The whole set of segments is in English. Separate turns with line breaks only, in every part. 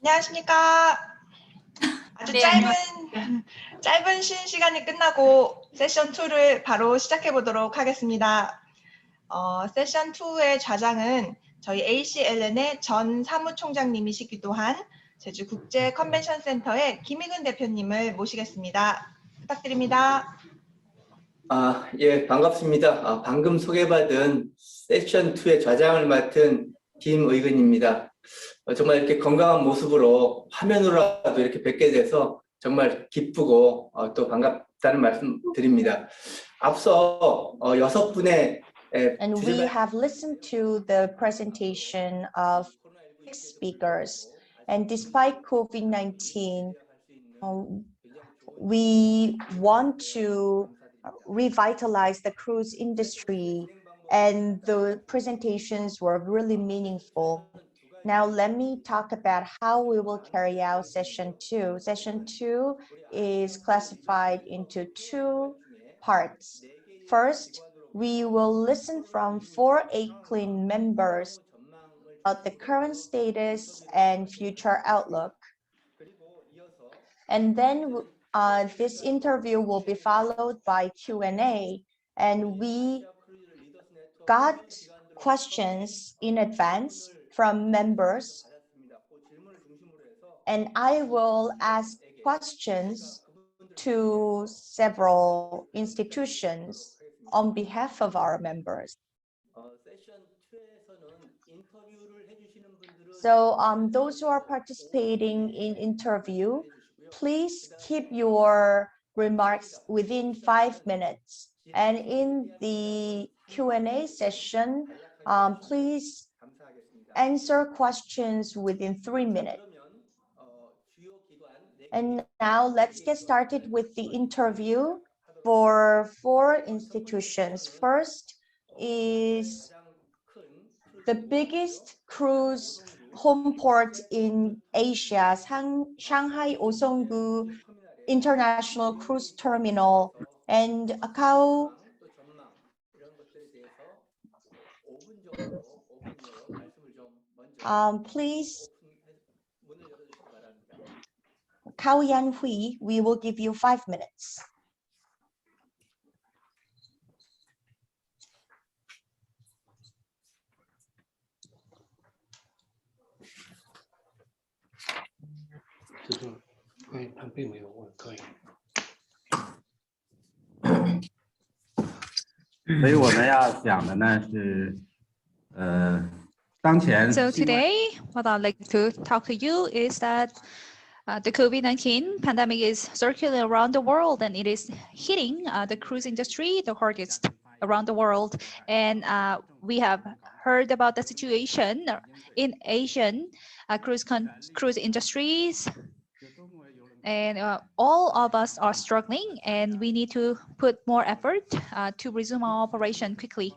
안녕하십니까. 아주 짧은 쉬는 시간이 끝나고 세션 2를 바로 시작해 보도록 하겠습니다. 세션 2의 좌장은 저희 ACLN의 전 사무총장님이시기도 한 제주국제 컨벤션 센터의 김희근 대표님을 모시겠습니다. 부탁드립니다.
예, 반갑습니다. 방금 소개받은 세션 2의 좌장을 맡은 김의근입니다. 정말 이렇게 건강한 모습으로 화면으로라도 이렇게 뵙게 돼서 정말 기쁘고 또 반갑다는 말씀 드립니다. 앞서 6분의
And we have listened to the presentation of 6 speakers. And despite COVID-19, we want to revitalize the cruise industry, and the presentations were really meaningful. Now, let me talk about how we will carry out session 2. Session 2 is classified into 2 parts. First, we will listen from 4 ACLN members about the current status and future outlook. And then this interview will be followed by Q&A, and we got questions in advance from members, and I will ask questions to several institutions on behalf of our members. So those who are participating in interview, please keep your remarks within 5 minutes. And in the Q&A session, please answer questions within 3 minutes. And now let's get started with the interview for 4 institutions. First is the biggest cruise home port in Asia, Shanghai Osonggu International Cruise Terminal, and Macau. Please, Cao Yanhui, we will give you 5 minutes.
So today, what I'd like to talk to you is that the COVID-19 pandemic is circulating around the world, and it is hitting the cruise industry the hardest around the world. And we have heard about the situation in Asian cruise industries. And all of us are struggling, and we need to put more effort to resume our operation quickly.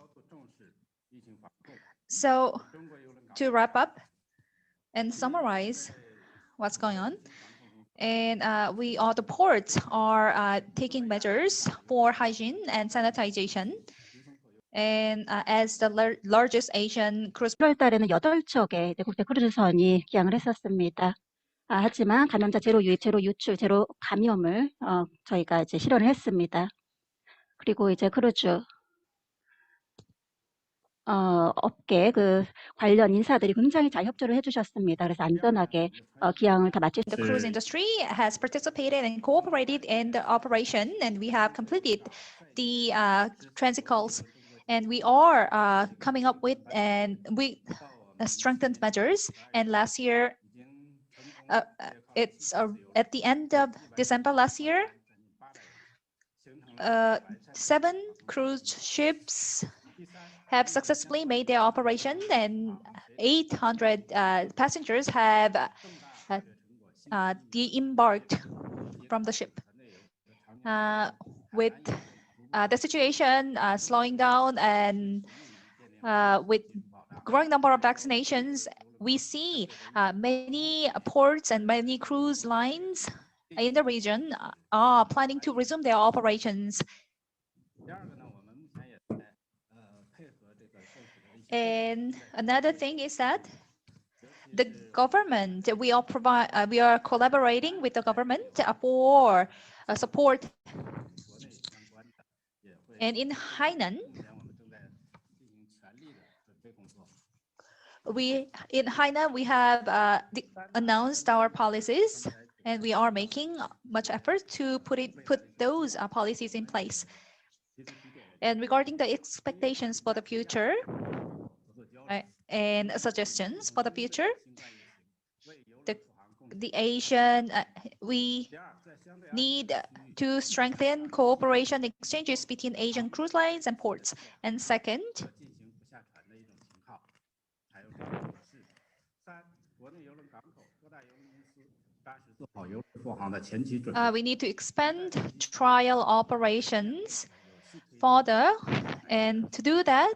So to wrap up and summarize what's going on, and all the ports are taking measures for hygiene and sanitization. And as the largest Asian cruise
1월 달에는 8척의 국제 크루즈선이 기항을 했었습니다. 하지만 감염자 제로 유입, 제로 유출, 제로 감염을 저희가 이제 실현을 했습니다. 그리고 이제 크루즈 업계 관련 인사들이 굉장히 잘 협조를 해주셨습니다. 그래서 안전하게 기항을 다 마칠 수
The cruise industry has participated and cooperated in the operation, and we have completed the transit calls, and we are coming up with and we strengthened measures. And last year, it's at the end of December last year, 7 cruise ships have successfully made their operation, and 800 passengers have de-embarked from the ship. With the situation slowing down and with growing number of vaccinations, we see many ports and many cruise lines in the region are planning to resume their operations. And another thing is that the government, we are collaborating with the government for support. And in Hainan, we have announced our policies, and we are making much effort to put those policies in place. And regarding the expectations for the future and suggestions for the future, the Asian, we need to strengthen cooperation exchanges between Asian cruise lines and ports. And second, we need to expand trial operations further, and to do that,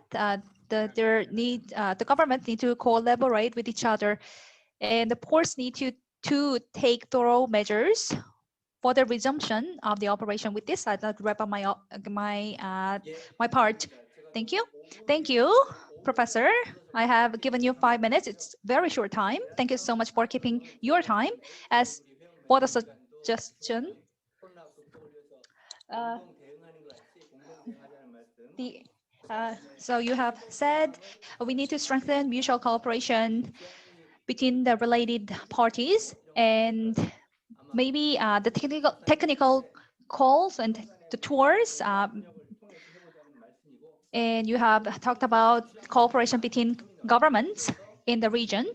the government need to collaborate with each other, and the ports need to take thorough measures for the resumption of the operation. With this, I'd like to wrap up my part. Thank you. Thank you, Professor. I have given you 5 minutes. It's very short time. Thank you so much for keeping your time. As for the suggestion, so you have said we need to strengthen mutual cooperation between the related parties, and maybe the technical calls and the tours. And you have talked about cooperation between governments in the region,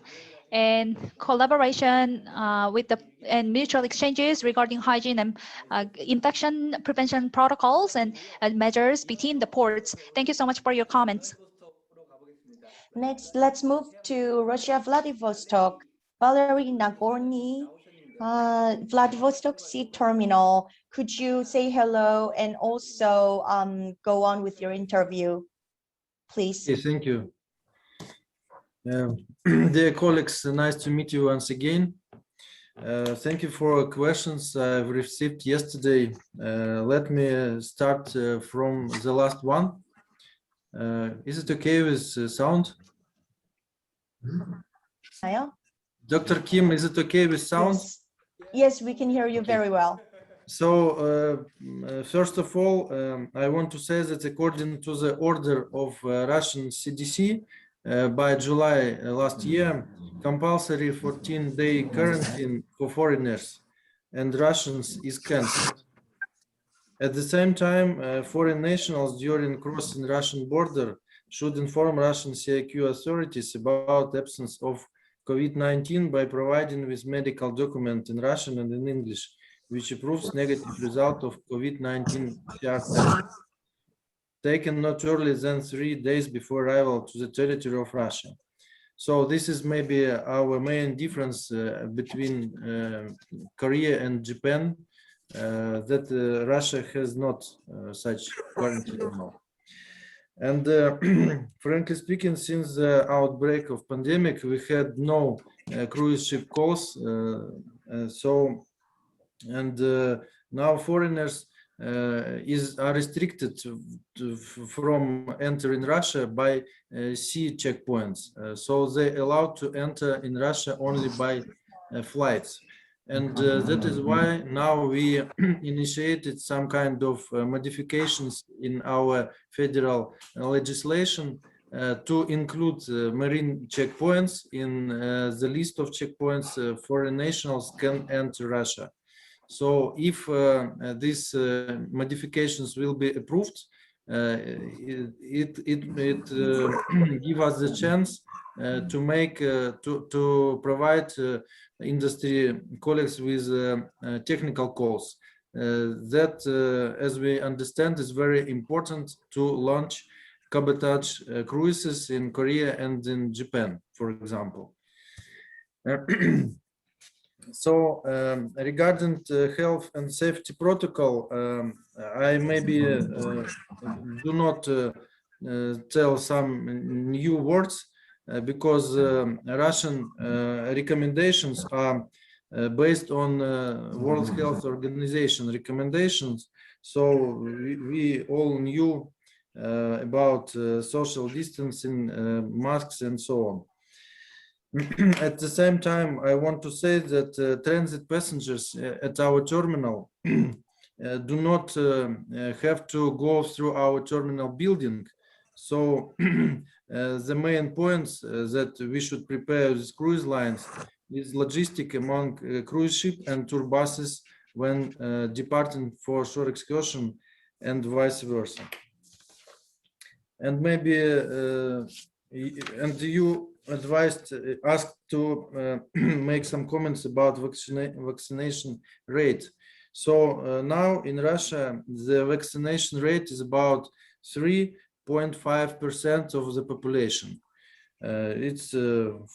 and collaboration and mutual exchanges regarding hygiene and infection prevention protocols and measures between the ports. Thank you so much for your comments.
Next, let's move to Russia, Vladivostok. Valerie Nagorny, Vladivostok Sea Terminal. Could you say hello and also go on with your interview, please?
Okay, thank you. Dear colleagues, nice to meet you once again. Thank you for questions I've received yesterday. Let me start from the last one. Is it okay with sound? Dr. Kim, is it okay with sound?
Yes, we can hear you very well.
So, first of all, I want to say that according to the order of Russian CDC, by July last year, compulsory 14-day quarantine for foreigners and Russians is cancelled. At the same time, foreign nationals during crossing Russian border should inform Russian CIQ authorities about absence of COVID-19 by providing with medical document in Russian and in English, which proves negative result of COVID-19 PCR test, taken not earlier than 3 days before arrival to the territory of Russia. So this is maybe our main difference between Korea and Japan, that Russia has not such quarantine law. And frankly speaking, since the outbreak of pandemic, we had no cruise ship calls. Now foreigners are restricted from entering Russia by sea checkpoints. So they allowed to enter in Russia only by flights. And that is why now we initiated some kind of modifications in our federal legislation to include marine checkpoints in the list of checkpoints foreign nationals can enter Russia. So if these modifications will be approved, it give us the chance to make to provide industry colleagues with technical calls. That, as we understand, is very important to launch cabotage cruises in Korea and in Japan, for example. So regarding the health and safety protocol, I maybe do not tell some new words because Russian recommendations are based on World Health Organization recommendations. So we all knew about social distancing, masks, and so on. At the same time, I want to say that transit passengers at our terminal do not have to go through our terminal building. So the main points that we should prepare with cruise lines is logistic among cruise ship and tour buses when departing for shore excursion and vice versa. And maybe and you advised asked to make some comments about vaccination rate. So now in Russia, the vaccination rate is about 3.5% of the population. It's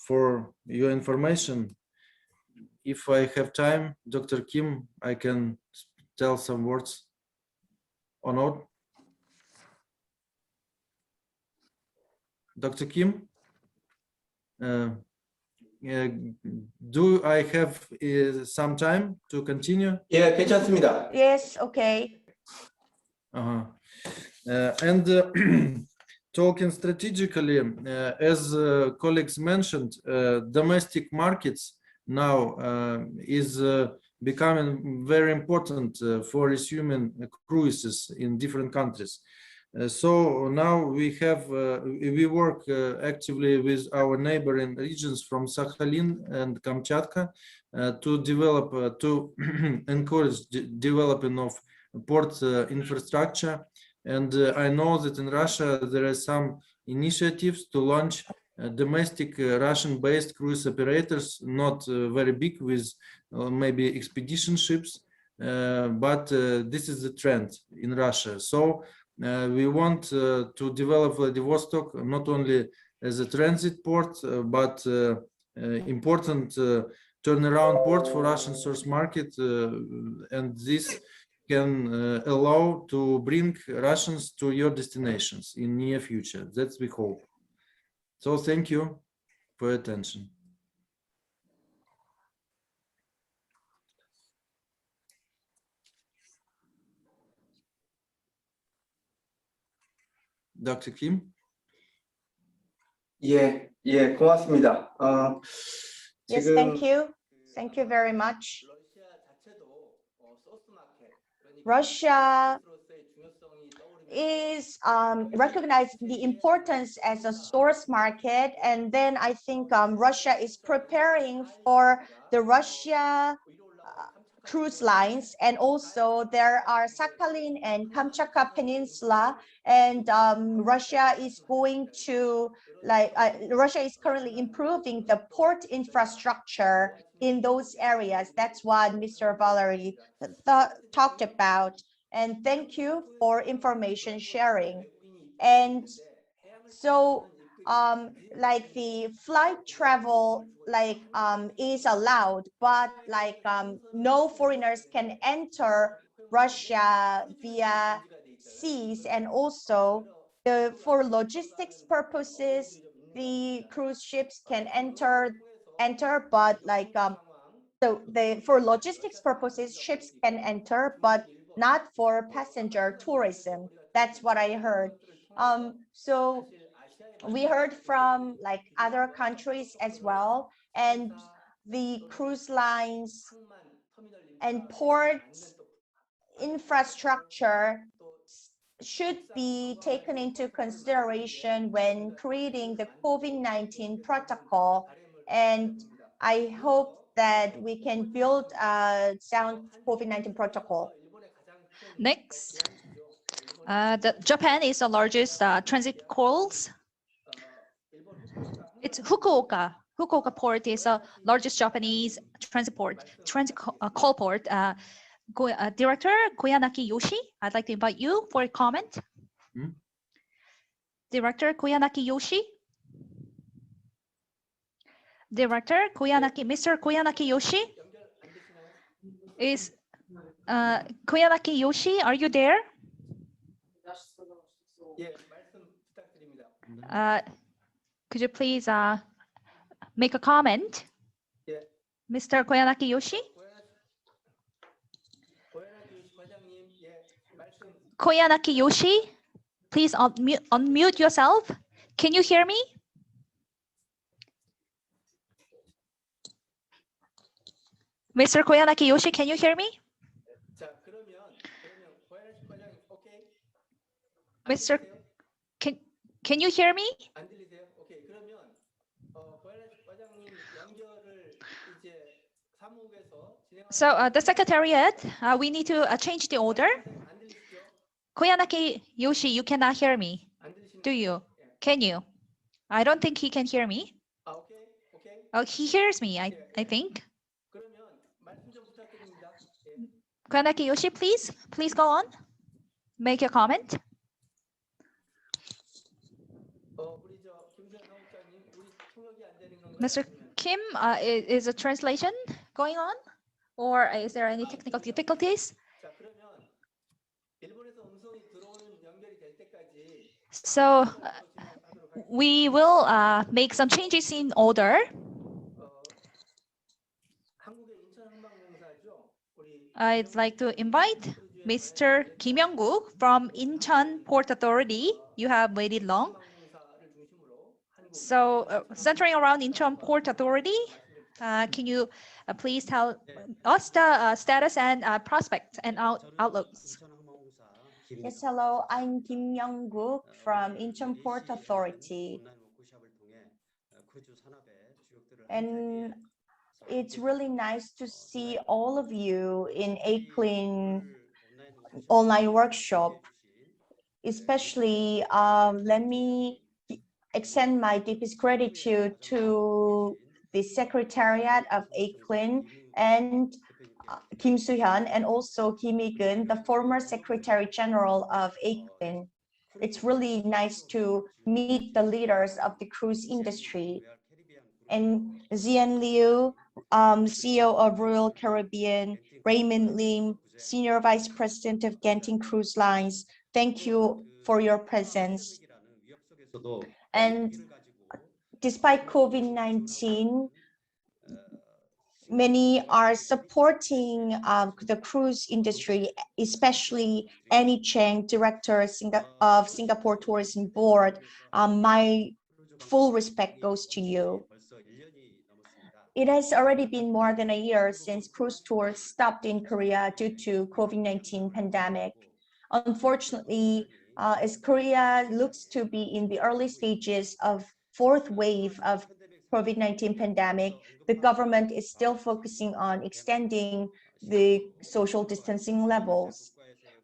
for your information. If I have time, Dr. Kim, I can tell some words or not. Dr. Kim, do I have some time to continue?
예, 괜찮습니다.
Yes, okay.
And talking strategically, as colleagues mentioned, domestic markets now is becoming very important for resuming cruises in different countries. So now we have we work actively with our neighboring regions from Sakhalin and Kamchatka to develop to encourage development of port infrastructure. And I know that in Russia there are some initiatives to launch domestic Russian-based cruise operators, not very big, with maybe expedition ships, but this is the trend in Russia. So we want to develop Vladivostok not only as a transit port, but important turnaround port for Russian source market, and this can allow to bring Russians to your destinations in near future. That's we hope. So thank you for your attention. Dr. Kim?
예, 예, 고맙습니다.
Yes,
지금
thank you. Thank you very much.
러시아 자체도 소스 마켓,
Russia
그러니까 중요성이 떠오르면서
is recognizing the importance as a source market, and then I think Russia is preparing for the Russia cruise lines, and also there are Sakhalin and Kamchatka Peninsula, and Russia is going to Russia is currently improving the port infrastructure in those areas. That's what Mr. Valery talked about. And thank you for information sharing. And so like the flight travel is allowed, but no foreigners can enter Russia via seas, and also for logistics purposes the cruise ships can enter, but for logistics purposes ships can enter, but not for passenger tourism. That's what I heard. So we heard from other countries as well, and the cruise lines and ports infrastructure should be taken into consideration when creating the COVID-19 protocol. And I hope that we can build a sound COVID-19 protocol.
Next, Japan is the largest transit calls. It's Fukuoka. Fukuoka port is the largest Japanese transit call port. Director Koyanagi Yoshi, I'd like to invite you for a comment. Director Koyanagi Yoshi. Director Koyanagi, Mr. Koyanagi Yoshi. Is Koyanagi Yoshi, are you there?
예, 말씀 부탁드립니다.
Could you please make a comment?
예.
Mr. Koyanagi Yoshi? Koyanagi Yoshi, please unmute yourself. Can you hear me? Mr. Koyanagi Yoshi, can you hear me?
자, 그러면 고야시 과장 오케이?
Mr.
들리세요?
Can you hear me?
안 들리세요? 오케이. 그러면 고야시 과장님 연결을 이제 사무국에서
So the secretariat, we need to change the order.
안 들리시죠?
Koyanagi Yoshi, you cannot hear me.
안 들리시나요?
Do you?
예.
Can you? I don't think he can hear me.
아, 오케이. 오케이.
Oh, he hears me, I think.
그러면 말씀 좀 부탁드립니다. 예.
Koyanagi Yoshi, please go on. Make your comment.
우리 저 김수현 사무장님, 우리 통역이 안 되는 건가요?
Mr.
아니면-
Kim, is a translation going on? Or is there any technical difficulties?
자, 그러면 일본에서 음성이 들어오는 연결이 될 때까지
So
진행하도록 하겠습니다.
we will make some changes in order.
한국의 인천항공사죠. 우리
I'd like to invite Mr. Kim Young-guk from Incheon Port Authority. You have waited long.
항공사를 중심으로 한국
So centering around Incheon Port Authority, can you please tell us the status and prospects and outlooks?
Yes, hello, I'm Kim Young-guk from Incheon Port Authority. And it's really nice to see all of you in ACLN online workshop. Especially, let me extend my deepest gratitude to the Secretariat of ACLN and Kim Soo-hyun, and also Kim Hee-geun, the former Secretary General of ACLN. It's really nice to meet the leaders of the cruise industry. And Zian Liu, CEO of Royal Caribbean, Raymond Lim, Senior Vice President of Genting Cruise Lines, thank you for your presence. And despite COVID-19, many are supporting the cruise industry, especially Annie Cheng, Director of Singapore Tourism Board. My full respect goes to you. It has already been more than a year since cruise tours stopped in Korea due to COVID-19 pandemic. Unfortunately, as Korea looks to be in the early stages of fourth wave of COVID-19 pandemic, the government is still focusing on extending the social distancing levels.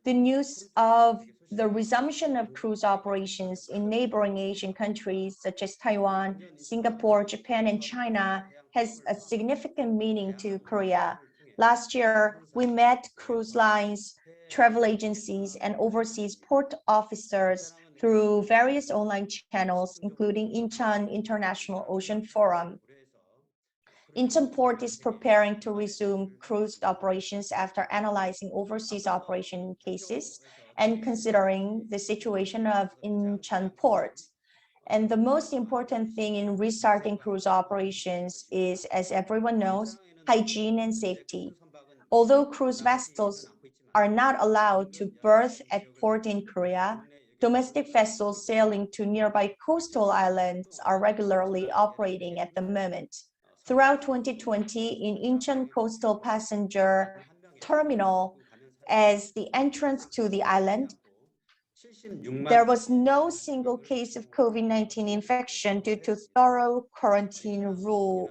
The news of the resumption of cruise operations in neighboring Asian countries such as Taiwan, Singapore, Japan, and China has a significant meaning to Korea. Last year, we met cruise lines, travel agencies, and overseas port officers through various online channels, including Incheon International Ocean Forum. Incheon Port is preparing to resume cruise operations after analyzing overseas operation cases and considering the situation of Incheon Port. And the most important thing in restarting cruise operations is, as everyone knows, hygiene and safety. Although cruise vessels are not allowed to berth at port in Korea, domestic vessels sailing to nearby coastal islands are regularly operating at the moment. Throughout 2020, in Incheon Coastal Passenger Terminal, as the entrance to the island, there was no single case of COVID-19 infection due to thorough quarantine rules.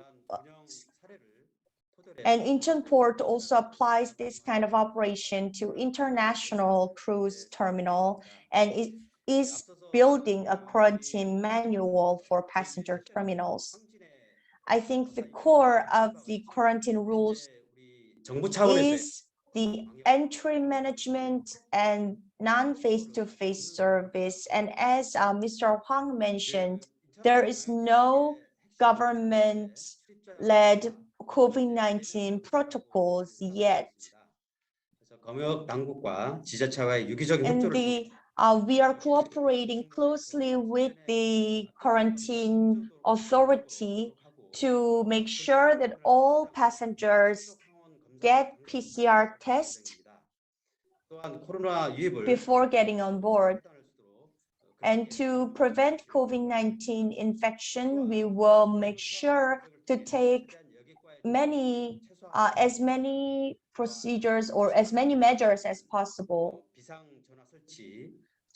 And Incheon Port also applies this kind of operation to international cruise terminal, and it is building a quarantine manual for passenger terminals. I think the core of the quarantine rules is the entry management and non-face-to-face service. And as Mr. Hwang mentioned, there is no government-led COVID-19 protocols yet. And we are cooperating closely with the quarantine authority to make sure that all passengers get PCR test before getting on board. And to prevent COVID-19 infection, we will make sure to take many as many procedures or as many measures as possible.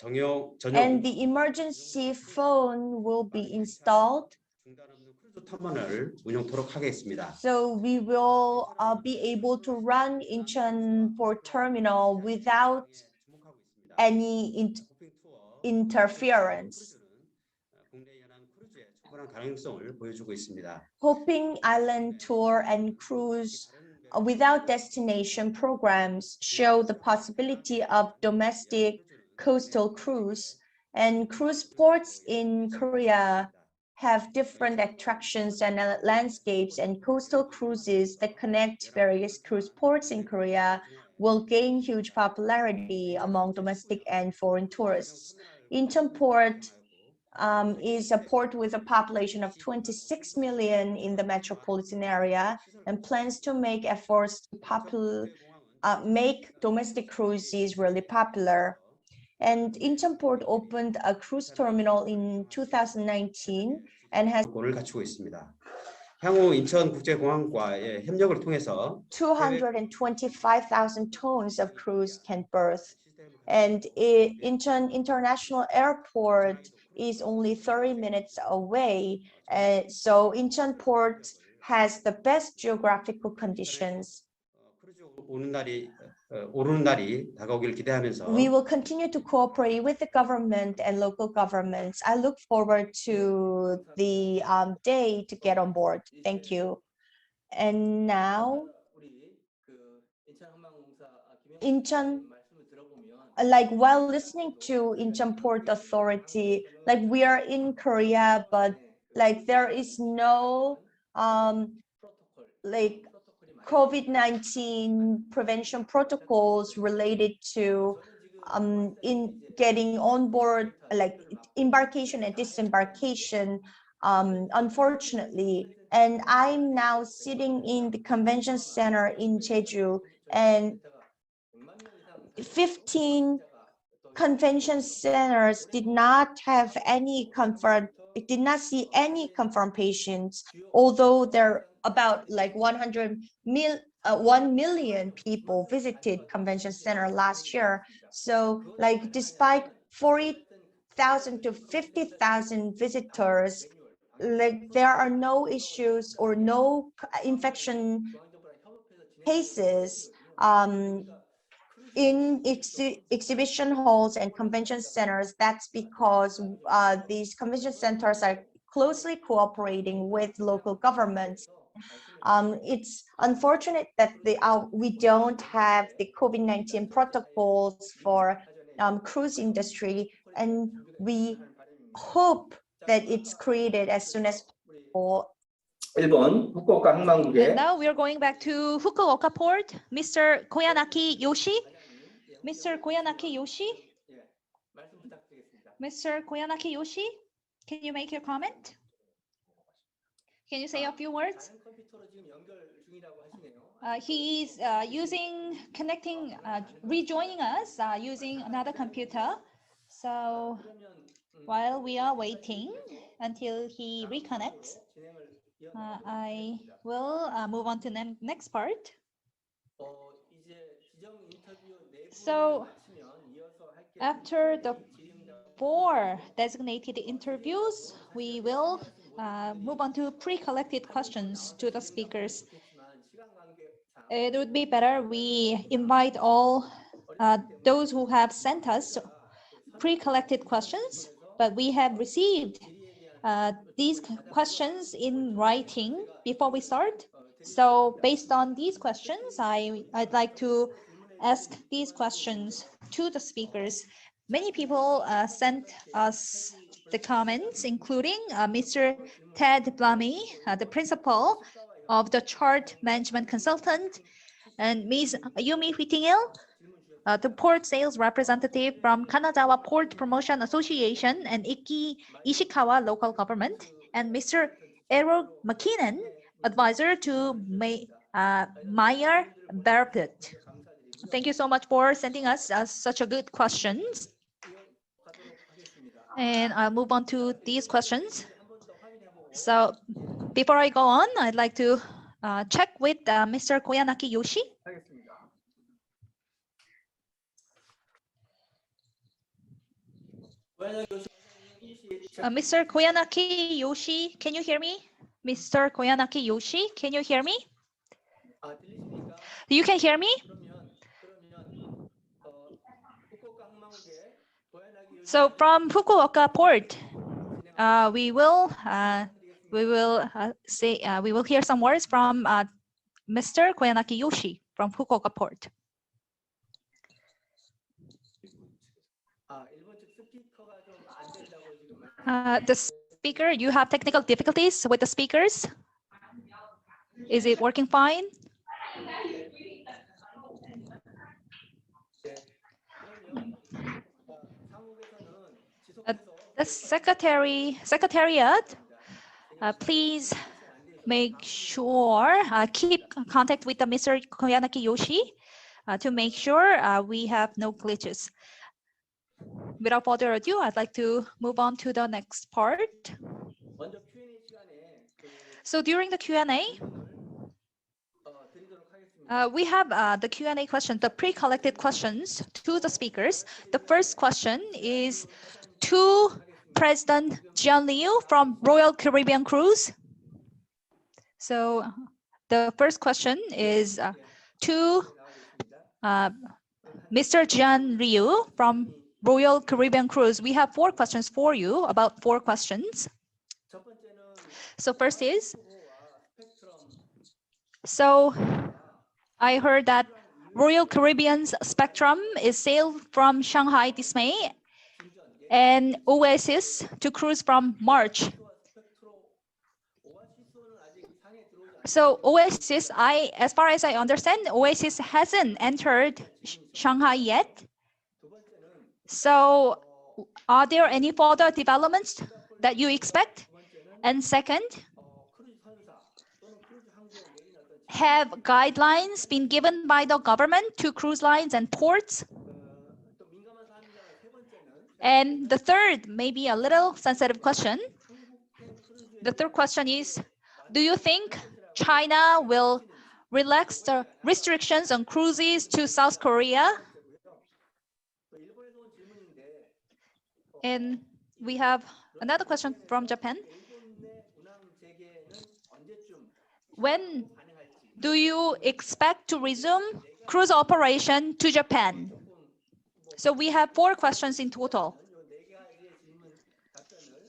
And the emergency phone will be installed. So we will be able to run Incheon Port Terminal without any interference. Hoping Island Tour and Cruise without destination programs show the possibility of domestic coastal cruise, and cruise ports in Korea have different attractions and landscapes, and coastal cruises that connect various cruise ports in Korea will gain huge popularity among domestic and foreign tourists. Incheon Port is a port with a population of 26 million in the metropolitan area and plans to make efforts to make domestic cruises really popular. And Incheon Port opened a cruise terminal in 2019 and has 225,000 tons of cruise can berth. And Incheon International Airport is only 30 minutes away. So Incheon Port has the best geographical conditions. We will continue to cooperate with the government and local governments. I look forward to the day to get on board. Thank you. And now, Incheon, like while listening to Incheon Port Authority, like we are in Korea, but like there is no like COVID-19 prevention protocols related to in getting on board, like embarkation and disembarkation, unfortunately. And I'm now sitting in the convention center in Jeju, and 15 convention centers did not have any did not see any confirmed patients, although there about like 1 million people visited convention center last year. So like despite 40,000 to 50,000 visitors, like there are no issues or no infection cases in exhibition halls and convention centers. That's because these convention centers are closely cooperating with local governments. It's unfortunate that we don't have the COVID-19 protocols for cruise industry, and we hope that it's created as soon as possible.
일본 후쿠오카 항만국의
And now we are going back to Fukuoka Port. Mr. Koyanaki Yoshi. Mr. Koyanaki Yoshi. Mr. Koyanaki Yoshi, can you make your comment? Can you say a few words? He's rejoining us using another computer. So while we are waiting until he reconnects, I will move on to the next part. So after the 4 designated interviews, we will move on to pre-collected questions to the speakers. It would be better we invite all those who have sent us pre-collected questions, but we have received these questions in writing before we start. So based on these questions, I'd like to ask these questions to the speakers. Many people sent us the comments, including Mr. Ted Blamy, the principal of the chart management consultant, and Ms. Yumi Whitingil, the port sales representative from Kanazawa Port Promotion Association and Ishikawa local government, and Mr. Errol McKinnon, advisor to Meyer Berpet. Thank you so much for sending us such a good questions. And I'll move on to these questions. So before I go on, I'd like to check with Mr. Koyanaki Yoshi.
하겠습니다.
Mr. Koyanaki Yoshi, can you hear me? Mr. Koyanaki Yoshi, can you hear me?
아, 들리십니까?
You can hear me?
그러면 후쿠오카 항만국에 고야나기 요시
So from Fukuoka port, we will hear some words from Mr. Koyanaki Yoshi from Fukuoka port.
아, 일본 측 스피커가 좀 안 된다고 지금
The speaker, you have technical difficulties with the speakers? Is it working fine? The secretariat, please make sure, keep contact with the Mr. Koyanaki Yoshi to make sure we have no glitches. Without further ado, I'd like to move on to the next part.
먼저 Q&A 시간에
So during the Q&A,
드리도록 하겠습니다.
we have the Q&A questions, the pre-collected questions to the speakers. The first question is to President Jian Liu from Royal Caribbean Cruise. So the first question is to Mr. Jian Liu from Royal Caribbean Cruise. We have 4 questions for you, about 4 questions.
첫 번째는
So first is,
스펙트럼
so I heard that Royal Caribbean's Spectrum is sailed from Shanghai this May and Oasis to cruise from March.
오아시스는 아직 상해 들어오지 않았습니다.
So Oasis, as far as I understand, Oasis hasn't entered Shanghai yet.
두 번째는
So are there any further developments that you expect?
두 번째는
And second,
크루즈 선사 또는 크루즈 항공에 내린 어떤
have guidelines been given by the government to cruise lines and ports?
또 민감한 사항이잖아요. 세 번째는
And the third, maybe a little sensitive question.
한국행 크루즈에
The third question is, do you think China will relax the restrictions on cruises to South Korea?
또 일본에서 온 질문인데
And we have another question from Japan.
일본 내 운항 재개는 언제쯤
When
가능할지
do you expect to resume cruise operation to Japan? So we have 4 questions in total.
요 네 가지의 질문 답변을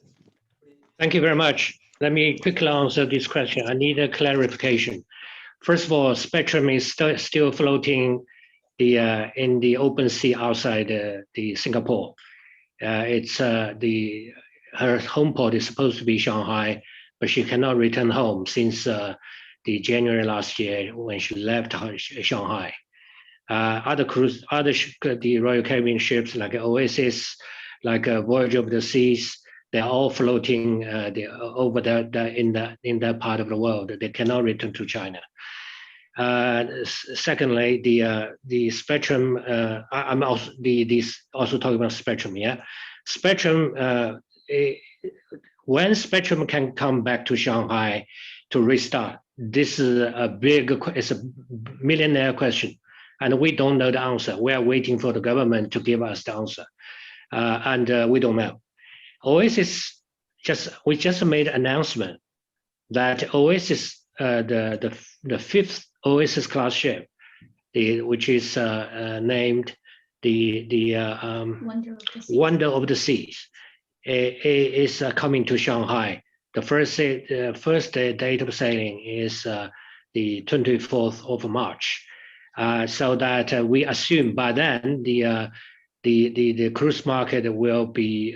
우리
Thank you very much. Let me quickly answer this question. I need a clarification. First of all, Spectrum is still floating in the open sea outside the Singapore. Her home port is supposed to be Shanghai, but she cannot return home since the January last year when she left Shanghai. The Royal Caribbean ships like Oasis, like Voyage of the Seas, they're all floating over in that part of the world. They cannot return to China. Secondly, the Spectrum. I'm also talking about Spectrum. Yeah, Spectrum. When Spectrum can come back to Shanghai to restart, this is it's a millionaire question, and we don't know the answer. We are waiting for the government to give us the answer, and we don't know. Oasis we just made an announcement that Oasis, the 5th Oasis class ship, which is named the Wonder of the Seas, is coming to Shanghai. The first date of sailing is the 24th of March, so that we assume by then the cruise market will be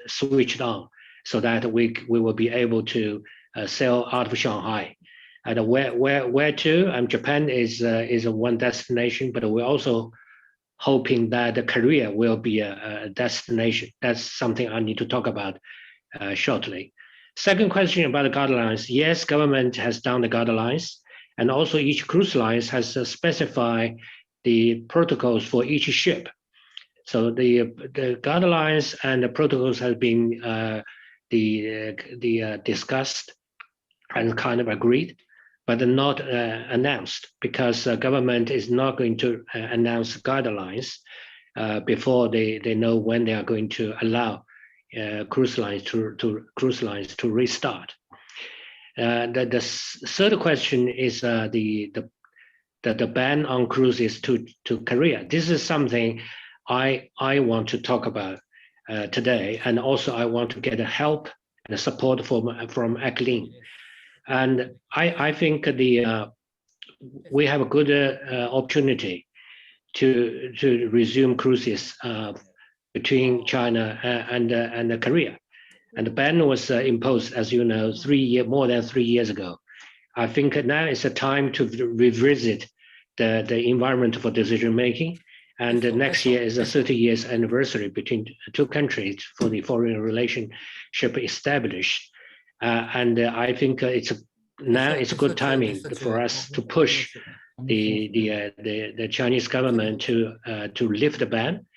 switched on, so that we will be able to sail out of Shanghai. And where to? Japan is a one destination, but we're also hoping that Korea will be a destination. That's something I need to talk about shortly. Second question about the guidelines. Yes, government has done the guidelines, and also each cruise line has specified the protocols for each ship. So the guidelines and the protocols have been discussed and kind of agreed. but not announced, because government is not going to announce guidelines before they know when they are going to allow cruise lines to restart. The third question is the ban on cruises to Korea. This is something I want to talk about today, and also I want to get help and support from ACLN. And I think we have a good opportunity to resume cruises between China and Korea. And the ban was imposed, as you know, more than 3 years ago. I think now is the time to revisit the environment for decision making. And next year is the 30 years anniversary between two countries for the foreign relationship established. And I think now it's good timing for us to push the Chinese government to lift the ban.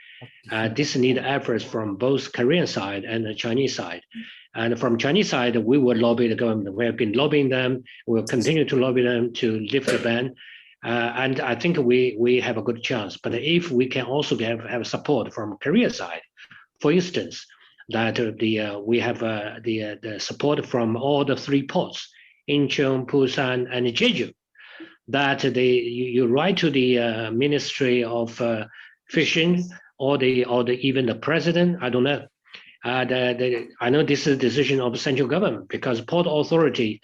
This needs efforts from both Korean side and the Chinese side. And from Chinese side, we will lobby the government. We have been lobbying them. We'll continue to lobby them to lift the ban. And I think we have a good chance. But if we can also have support from Korea side, for instance, that we have the support from all the 3 ports, Incheon, Busan, and Jeju, that you write to the Ministry of Fishing or even the president, I don't know. I know this is a decision of the central government, because port authorities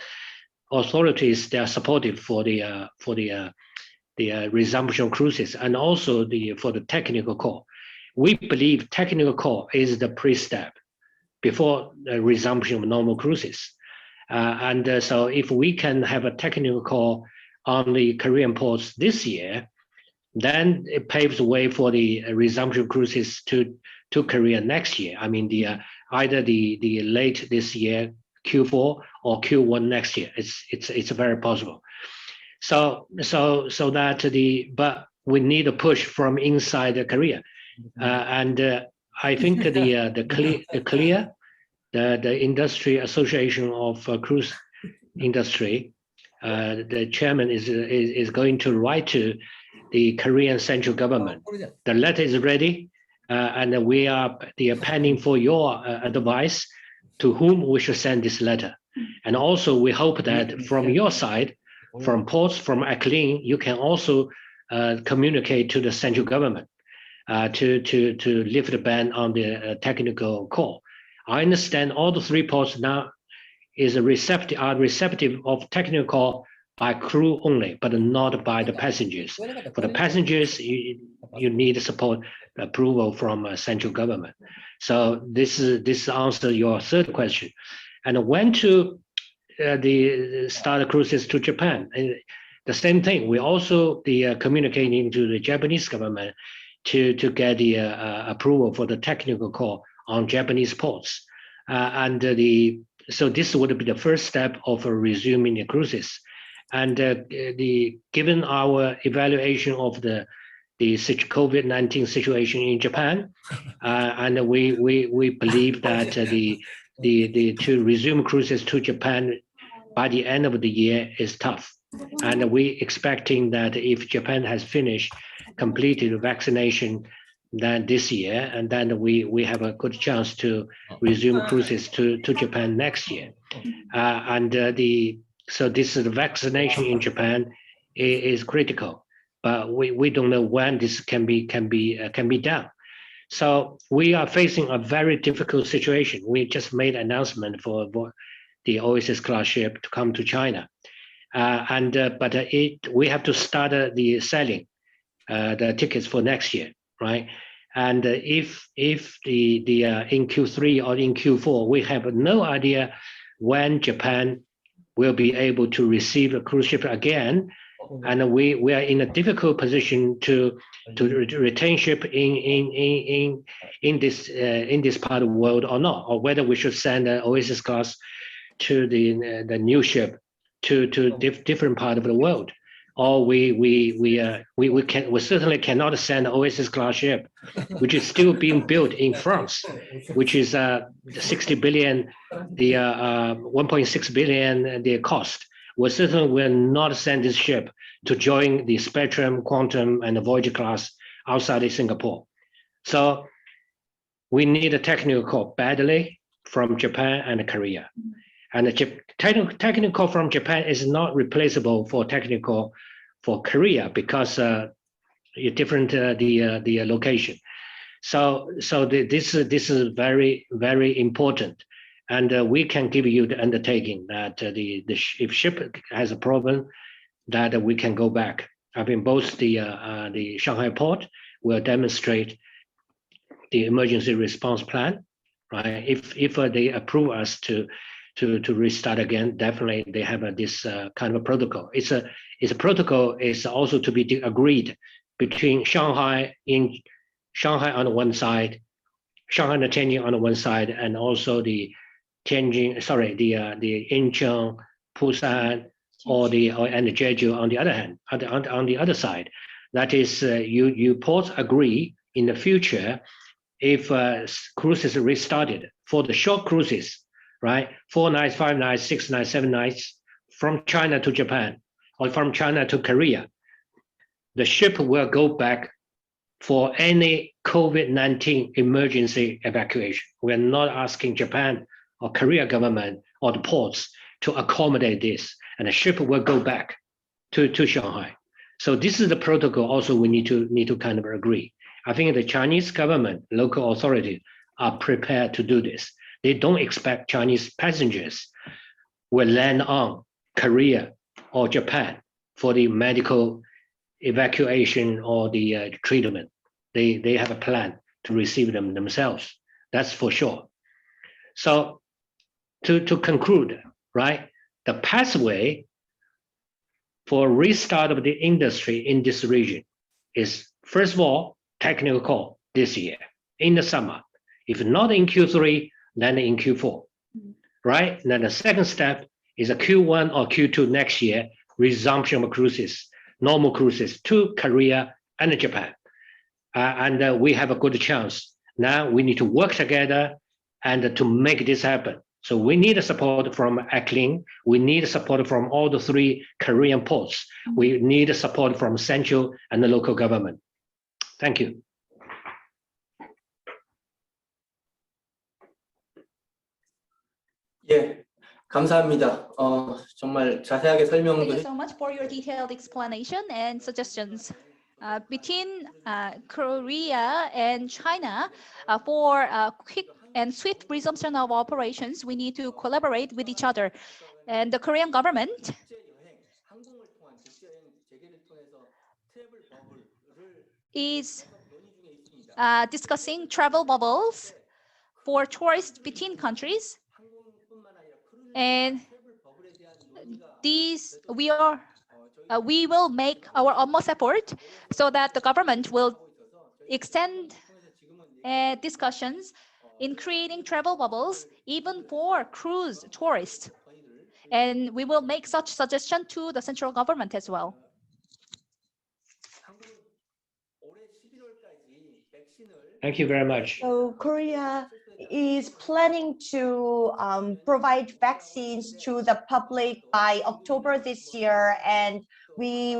they are supportive for the resumption of cruises, and also for the technical call. We believe technical call is the pre-step before the resumption of normal cruises. So if we can have a technical call on the Korean ports this year, then it paves the way for the resumption of cruises to Korea next year. I mean, either the late this year, Q4, or Q1 next year. It's very possible. So that but we need a push from inside Korea, and I think the industry association of cruise industry, the chairman is going to write to the Korean central government. The letter is ready, and we are pending for your advice to whom we should send this letter. And also we hope that from your side, from ports, from ACLN, you can also communicate to the central government to lift the ban on the technical call. I understand all the 3 ports now are receptive of technical call by crew only, but not by the passengers. For the passengers, you need support approval from central government. So this answers your third question. And when to start cruises to Japan, and the same thing. We also communicating to the Japanese government to get the approval for the technical call on Japanese ports, so this would be the first step of resuming the cruises. And given our evaluation of the COVID-19 situation in Japan, and we believe that to resume cruises to Japan by the end of the year is tough. And we expecting that if Japan has completed vaccination then this year, and then we have a good chance to resume cruises to Japan next year. So this is the vaccination in Japan is critical, but we don't know when this can be done. So we are facing a very difficult situation. We just made an announcement for the Oasis class ship to come to China, but we have to start the selling the tickets for next year, right? And if in Q3 or in Q4, we have no idea when Japan will be able to receive a cruise ship again, and we are in a difficult position to retain ship in this part of the world or not, or whether we should send an Oasis class to the new ship to different part of the world. Or we certainly cannot send Oasis class ship, which is still being built in France, which is 60 billion, the 1.6 billion the cost. we certainly will not send this ship to join the Spectrum, Quantum, and the Voyager class outside of Singapore. So we need a technical call badly from Japan and Korea. And the technical from Japan is not replaceable for technical for Korea because different the location. So this is very, very important. And we can give you the undertaking that if ship has a problem, that we can go back. I mean, both the Shanghai port will demonstrate the emergency response plan, right? If they approve us to restart again, definitely they have this kind of a protocol. It's a protocol is also to be agreed between Shanghai on the one side, Shanghai and Tianjin on the one side, and also the Incheon, Busan, and the Jeju on the other hand, on the other side. That is, you ports agree in the future if cruises are restarted for the short cruises, right? 4 nights, 5 nights, 6 nights, 7 nights from China to Japan or from China to Korea, the ship will go back for any COVID-19 emergency evacuation. We're not asking Japan or Korea government or the ports to accommodate this, and the ship will go back to Shanghai. So this is the protocol also we need to kind of agree. I think the Chinese government, local authorities are prepared to do this. They don't expect Chinese passengers will land on Korea or Japan for the medical evacuation or the treatment. They have a plan to receive them themselves. That's for sure. So to conclude, right, the pathway for restart of the industry in this region is, first of all, technical call this year in the summer. If not in Q3, then in Q4, right? And then the second step is a Q1 or Q2 next year, resumption of cruises, normal cruises to Korea and Japan. And we have a good chance. Now we need to work together and to make this happen. So we need support from ACLN. We need support from all the 3 Korean ports. We need support from central and the local government. Thank you.
예, 감사합니다. 정말 자세하게
Thank you
설명도
so much for your detailed explanation and suggestions. Between Korea and China, for quick and swift resumption of operations, we need to collaborate with each other. And the Korean government
항공을 통한 국제여행 재개를 통해서 트래블 버블을
is
논의 중에 있습니다.
discussing travel bubbles for tourists between countries.
항공뿐만 아니라
And
트래블 버블에 대한 논의가
these we will make our utmost effort so that the government will extend discussions in creating travel bubbles even for cruise tourists. And we will make such suggestion to the central government as well.
올해 11월까지 백신을
Thank you very much.
So Korea is planning to provide vaccines to the public by October this year, and we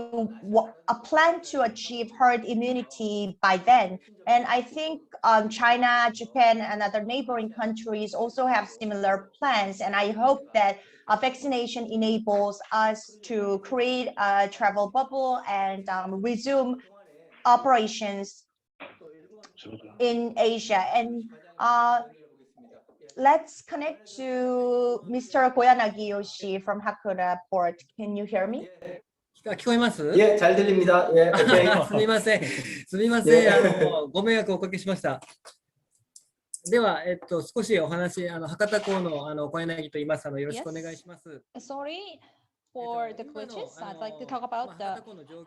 plan to achieve herd immunity by then. And I think China, Japan, and other neighboring countries also have similar plans. And I hope that vaccination enables us to create a travel bubble and resume operations in Asia. And let's connect to Mr. Koyanagi Yoshi from Hakata Port. Can you hear me?
聞こえます？
예, 잘 들립니다. 예, 오케이.
すみません。すみません。ご迷惑をおかけしました。では、少しお話、博多港の小柳と言います。よろしくお願いします。
Sorry for the glitches. I'd like to talk about the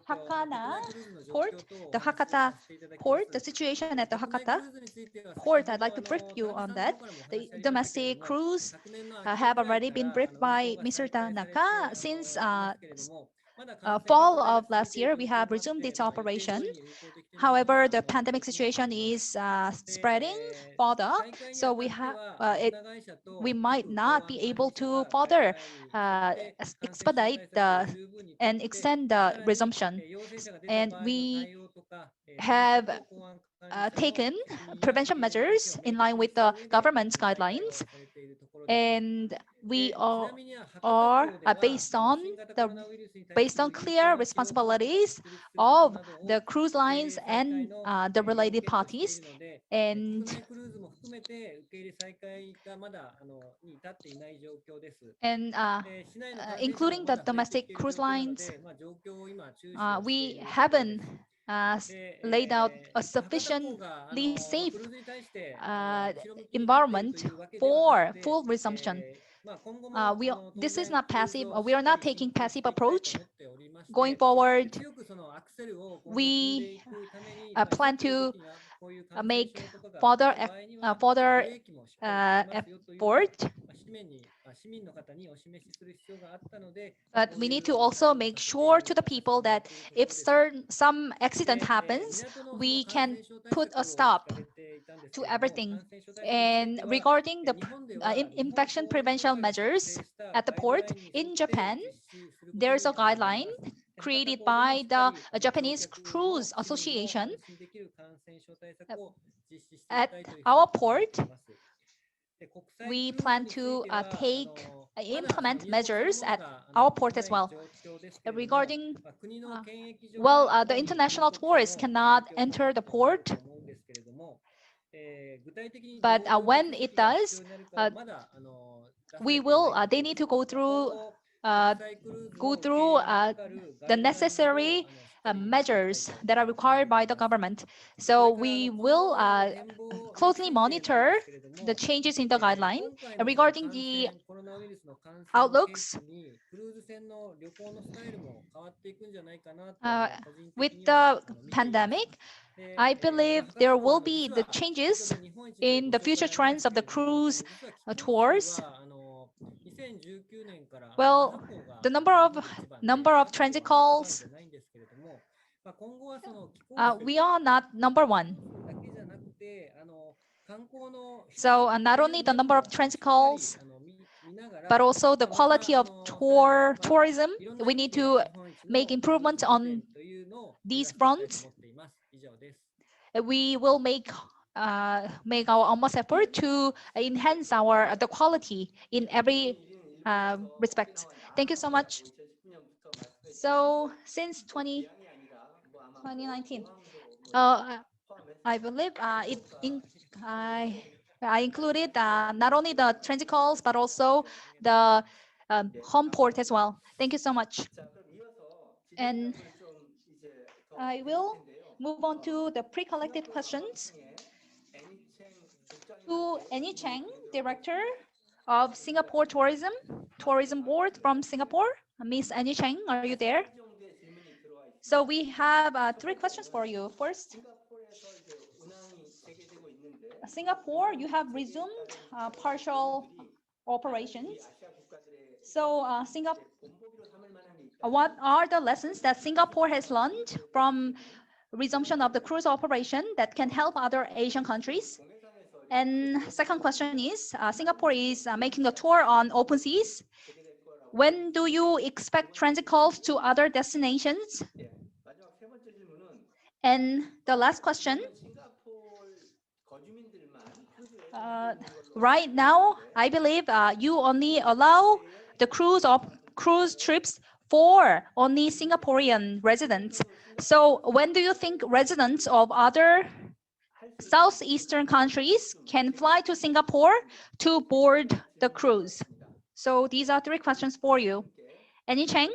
Hakata port, the Hakata port, the situation at the Hakata port. I'd like to brief you on that. The domestic crews have already been briefed by Mr. Tanaka since fall of last year, we have resumed its operation. However, the pandemic situation is spreading further, so we might not be able to further expedite and extend the resumption. And we have taken prevention measures in line with the government's guidelines, and we are based on clear responsibilities of the cruise lines and the related parties, and including the domestic cruise lines, we haven't laid out a sufficiently safe environment for full resumption. This is not passive. We are not taking passive approach. Going forward, we plan to make further effort. But we need to also make sure to the people that if some accident happens, we can put a stop to everything. And regarding the infection prevention measures at the port in Japan, there's a guideline created by the Japanese Cruise Association. At our port, we plan to implement measures at our port as well. Regarding, the international tourists cannot enter the port, but when it does, they need to go through the necessary measures that are required by the government. So we will closely monitor the changes in the guideline. And regarding the outlooks, with the pandemic, I believe there will be the changes in the future trends of the cruise tours. Well, the number of transit calls, we are not number one. So not only the number of transit calls, but also the quality of tourism. We need to make improvements on these fronts. We will make our utmost effort to enhance the quality in every respect. Thank you so much. So since 2019, I believe I included not only the transit calls, but also the home port as well. Thank you so much. And I will move on to the pre-collected questions. To Annie Cheng, Director of Singapore Tourism Board from Singapore. Miss Annie Cheng, are you there? So we have 3 questions for you. First, Singapore, you have resumed partial operations. So what are the lessons that Singapore has learned from resumption of the cruise operation that can help other Asian countries? And second question is, Singapore is making a tour on open seas. When do you expect transit calls to other destinations? And the last question, right now, I believe you only allow the cruise trips for only Singaporean residents. So when do you think residents of other Southeastern countries can fly to Singapore to board the cruise? So these are 3 questions for you. Annie Cheng?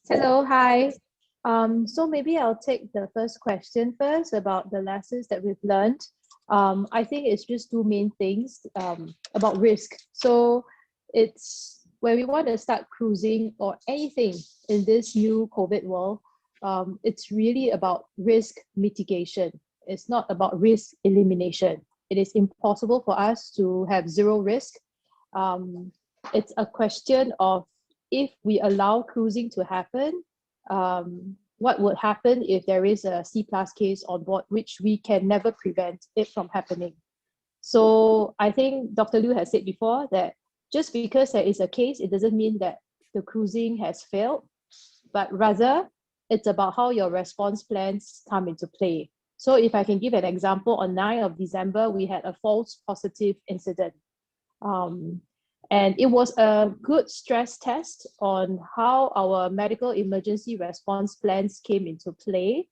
Hello, hi. So maybe I'll take the first question first about the lessons that we've learned. I think it's just 2 main things about risk. So it's when we want to start cruising or anything in this new COVID world, it's really about risk mitigation. It's not about risk elimination. it is impossible for us to have zero risk. It's a question of if we allow cruising to happen, what would happen if there is a C+ case on board, which we can never prevent it from happening. So I think Dr. Liu has said before that just because there is a case, it doesn't mean that the cruising has failed, but rather it's about how your response plans come into play. So if I can give an example, on 9th of December, we had a false positive incident. And it was a good stress test on how our medical emergency response plans came into play.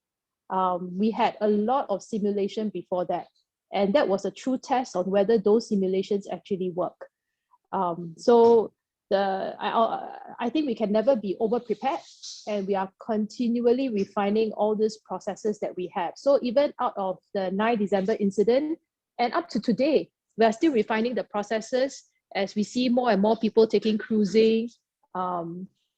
We had a lot of simulation before that, and that was a true test on whether those simulations actually work. So I think we can never be over prepared, and we are continually refining all these processes that we have. So even out of the 9 December incident and up to today, we are still refining the processes as we see more and more people taking cruising.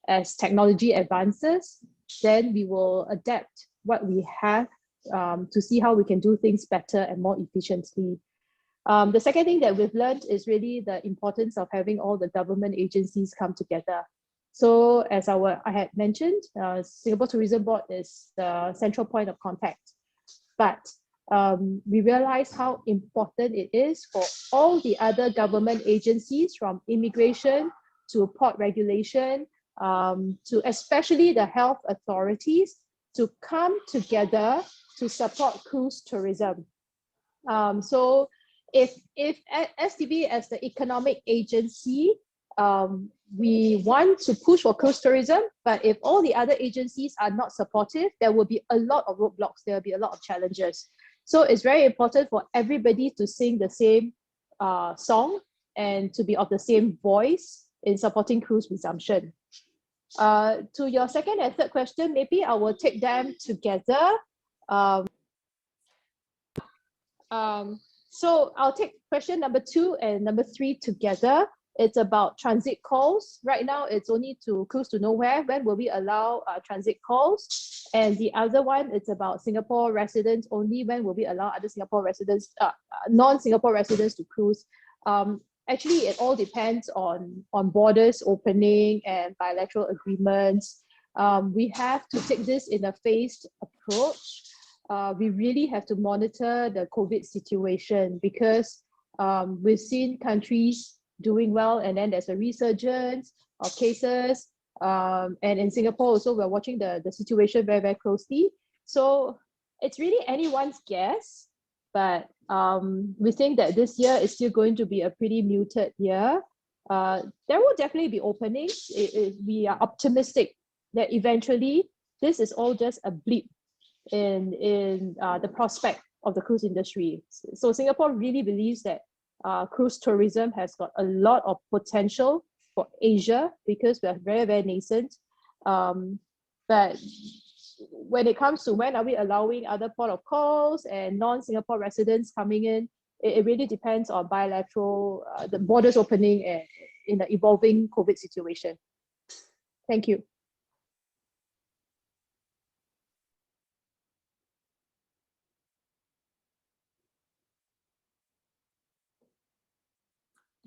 As technology advances, then we will adapt what we have to see how we can do things better and more efficiently. The second thing that we've learned is really the importance of having all the government agencies come together. So as I had mentioned, Singapore Tourism Board is the central point of contact. But we realize how important it is for all the other government agencies, from immigration to port regulation, to especially the health authorities, to come together to support cruise tourism. So if STB as the economic agency, we want to push for cruise tourism, but if all the other agencies are not supportive, there will be a lot of roadblocks, there will be a lot of challenges. So it's very important for everybody to sing the same song and to be of the same voice in supporting cruise resumption. To your second and third question, maybe I will take them together. So I'll take question number 2 and number 3 together. It's about transit calls. Right now, it's only to cruise to nowhere. When will we allow transit calls? And the other one, it's about Singapore residents only. When will we allow other Singapore residents, non-Singapore residents to cruise? Actually, it all depends on borders opening and bilateral agreements. We have to take this in a phased approach. We really have to monitor the COVID situation, because we've seen countries doing well and then there's a resurgence of cases. And in Singapore also, we're watching the situation very, very closely. So it's really anyone's guess, but we think that this year is still going to be a pretty muted year. There will definitely be openings. We are optimistic that eventually this is all just a blip in the prospect of the cruise industry. So Singapore really believes that cruise tourism has got a lot of potential for Asia, because we are very, very nascent. But when it comes to when are we allowing other port of calls and non-Singapore residents coming in, it really depends on bilateral, the borders opening in the evolving COVID situation. Thank you.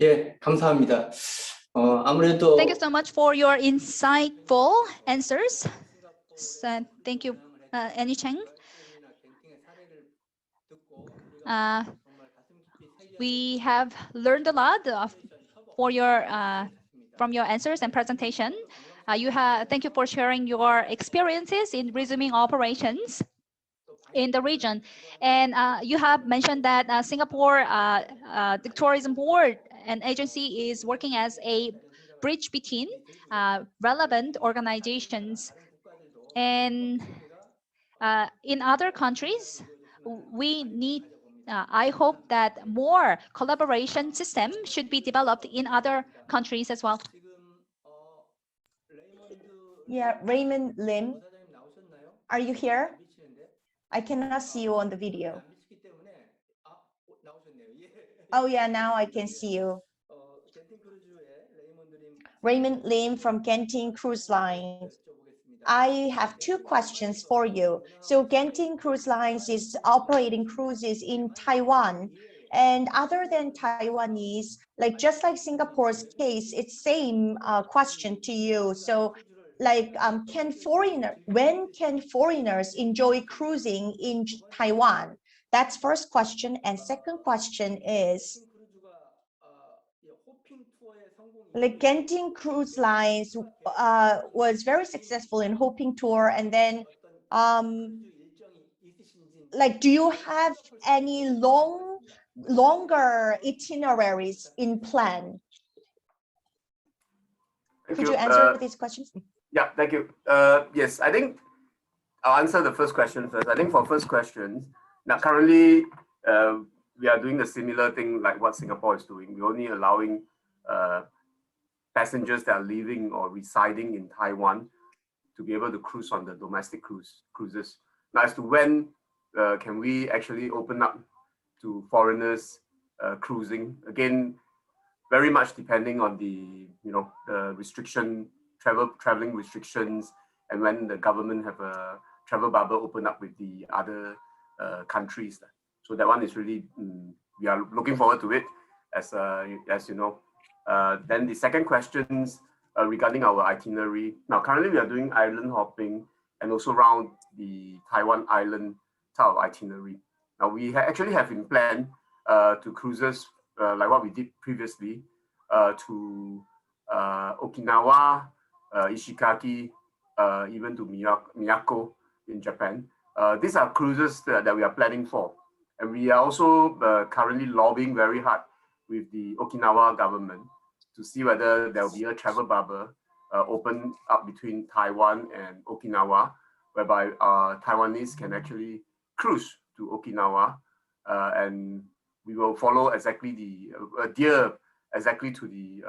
예, 감사합니다. 아무래도
Thank you so much for your insightful answers. So, thank you, Annie Cheng. We have learned a lot from your answers and presentation. Thank you for sharing your experiences in resuming operations in the region. And you have mentioned that Singapore, the tourism board and agency is working as a bridge between relevant organizations. And in other countries, we need, I hope that more collaboration system should be developed in other countries as well.
Yeah, Raymond Lim, are you here? I cannot see you on the video. Oh yeah, now I can see you. Raymond Lim from Genting Cruise Lines. I have 2 questions for you. So Genting Cruise Lines is operating cruises in Taiwan, And other than Taiwanese, like just like Singapore's case, it's same question to you. So like when can foreigners enjoy cruising in Taiwan? That's first question. And second question is, like Genting Cruise Lines was very successful in Hoping Tour, and then like, do you have any longer itineraries in plan? Could you answer these questions?
Yeah, thank you. Yes, I think I'll answer the first question first. I think for first questions, now currently we are doing a similar thing like what Singapore is doing. We're only allowing passengers that are living or residing in Taiwan to be able to cruise on the domestic cruises. Now, as to when can we actually open up to foreigners cruising, again, very much depending on the the traveling restrictions, and when the government have a travel bubble open up with the other countries. So that one is really we are looking forward to it, as you know. Then the second questions regarding our itinerary. Now, currently we are doing island hopping and also around the Taiwan island type of itinerary. Now, we actually have in plan to cruises like what we did previously to Okinawa, Ishigaki, even to Miyako in Japan. These are cruises that we are planning for. And we are also currently lobbying very hard with the Okinawa government to see whether there will be a travel bubble open up between Taiwan and Okinawa, whereby Taiwanese can actually cruise to Okinawa, and we will follow exactly adhere exactly to the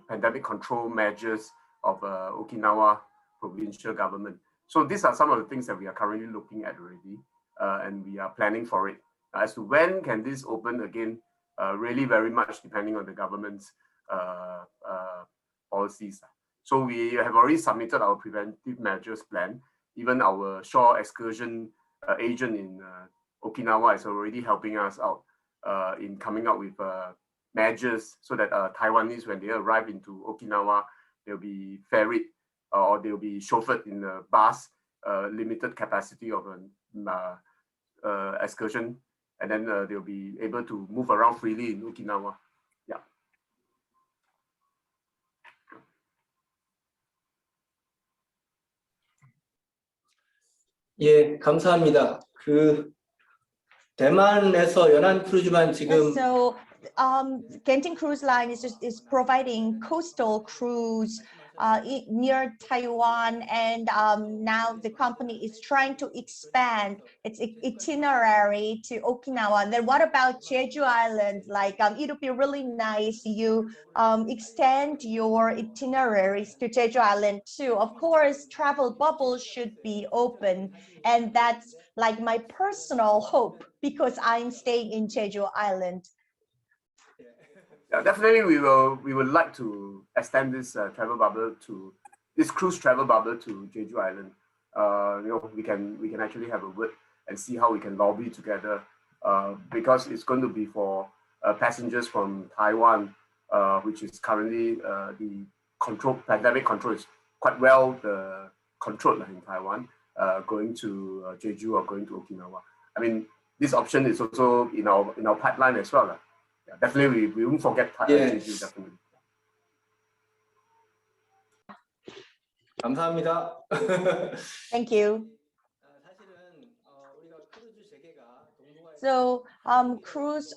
pandemic control measures of Okinawa provincial government. So these are some of the things that we are currently looking at already, and we are planning for it. As to when can this open again, really very much depending on the government's policies. So we have already submitted our preventive measures plan. Even our shore excursion agent in Okinawa is already helping us out in coming up with measures so that Taiwanese, when they arrive into Okinawa, they'll be ferried or they'll be chauffeured in a bus, limited capacity of an excursion, and then they'll be able to move around freely in Okinawa. Yeah.
예, 감사합니다. 대만에서 연안 크루즈만 지금
So Genting Cruise Line is providing coastal cruise near Taiwan, and now the company is trying to expand its itinerary to Okinawa. Then what about Jeju Island? Like it would be really nice you extend your itineraries to Jeju Island too. Of course, travel bubbles should be open, and that's like my personal hope because I'm staying in Jeju Island.
Yeah, definitely we would like to extend this travel bubble to this cruise travel bubble to Jeju Island. We can actually have a word and see how we can lobby together, because it's going to be for passengers from Taiwan, which is currently the pandemic control is quite well controlled in Taiwan, going to Jeju or going to Okinawa. I mean, this option is also in our pipeline as well. Yeah, definitely, we won't forget Jeju, definitely.
감사합니다.
Thank you. So cruise